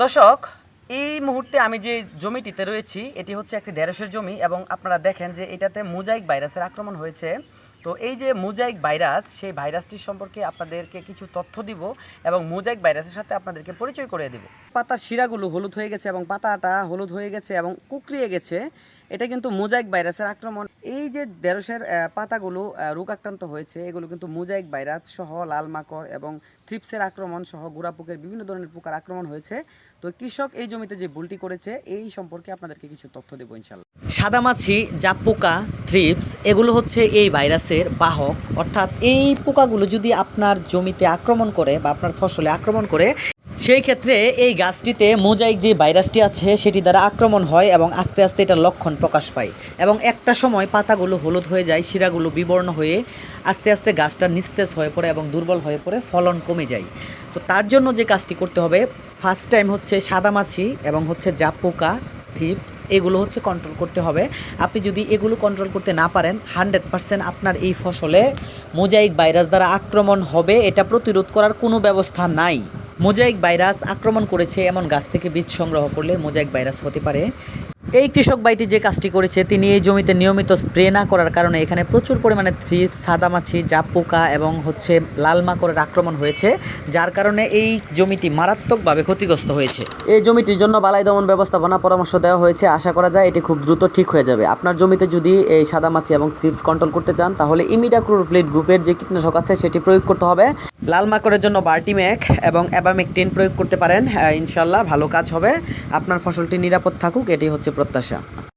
দর্শক, এই মুহূর্তে আমি যে জমিটিতে রয়েছি এটি হচ্ছে একটি ঢেঁড়সের জমি এবং আপনারা দেখেন যে এটাতে মোজাইক ভাইরাসের আক্রমণ হয়েছে। তো এই যে মোজাইক ভাইরাস, সেই ভাইরাসটির সম্পর্কে আপনাদেরকে কিছু তথ্য দিব এবং মোজাইক ভাইরাসের সাথে আপনাদেরকে পরিচয় করিয়ে দেব। পাতার শিরাগুলো হলুদ হয়ে গেছে এবং পাতাটা হলুদ হয়ে গেছে এবং কুকড়িয়ে গেছে, এটা কিন্তু মোজাইক ভাইরাসের আক্রমণ। এই যে ঢেঁড়সের পাতাগুলো রোগাক্রান্ত হয়েছে, এগুলো কিন্তু মোজাইক ভাইরাস সহ লাল মাকড় এবং থ্রিপসের আক্রমণ সহ গুড়াপোকের বিভিন্ন ধরনের পোকার আক্রমণ হয়েছে। তো কৃষক এই জমিতে যে ভুলটি করেছে এই সম্পর্কে আপনাদেরকে কিছু তথ্য দেবো ইনশাল্লাহ। সাদামাছি, জাপ পোকা, থ্রিপস এগুলো হচ্ছে এই ভাইরাসের বাহক। অর্থাৎ এই পোকাগুলো যদি আপনার জমিতে আক্রমণ করে বা আপনার ফসলে আক্রমণ করে, সেই ক্ষেত্রে এই গাছটিতে মোজাইক যে ভাইরাসটি আছে সেটি দ্বারা আক্রমণ হয় এবং আস্তে আস্তে এটার লক্ষণ প্রকাশ পায় এবং একটা সময় পাতাগুলো হলুদ হয়ে যায়, শিরাগুলো বিবর্ণ হয়ে আস্তে আস্তে গাছটা নিস্তেজ হয়ে পড়ে এবং দুর্বল হয়ে পড়ে, ফলন কমে যায়। তো তার জন্য যে কাজটি করতে হবে, ফার্স্ট টাইম হচ্ছে সাদামাছি এবং হচ্ছে জাপ পোকা, থ্রিপস এগুলো হচ্ছে কন্ট্রোল করতে হবে। আপনি যদি এগুলো কন্ট্রোল করতে না পারেন, 100% আপনার এই ফসলে মোজাইক ভাইরাস দ্বারা আক্রমণ হবে, এটা প্রতিরোধ করার কোনো ব্যবস্থা নাই। মোজাইক ভাইরাস আক্রমণ করেছে এমন গাছ থেকে বীজ সংগ্রহ করলে মোজাইক ভাইরাস হতে পারে। এই কৃষক ভাইটি যে কাজটি করেছে, তিনি এই জমিতে নিয়মিত স্প্রে না করার কারণে এখানে প্রচুর পরিমাণে থ্রিপস, সাদামাছি, জাপ পোকা এবং হচ্ছে লাল মাকড়ের আক্রমণ হয়েছে, যার কারণে এই জমিটি মারাত্মকভাবে ক্ষতিগ্রস্ত হয়েছে। এই জমিটির জন্য বালাই দমন ব্যবস্থাপনা পরামর্শ দেওয়া হয়েছে, আশা করা যায় এটি খুব দ্রুত ঠিক হয়ে যাবে। আপনার জমিতে যদি এই সাদামাছি এবং থ্রিপস কন্ট্রোল করতে চান, তাহলে ইমিডাক্লোপ্রিড গ্রুপের যে কীটনাশক আছে সেটি প্রয়োগ করতে হবে। লাল মাকড়ের জন্য বার্টিম্যাক এবং অ্যাবামেকটিন প্রয়োগ করতে পারেন, ইনশাল্লাহ ভালো কাজ হবে। আপনার ফসলটি নিরাপদ থাকুক, এটি হচ্ছে প্রত্যাশা।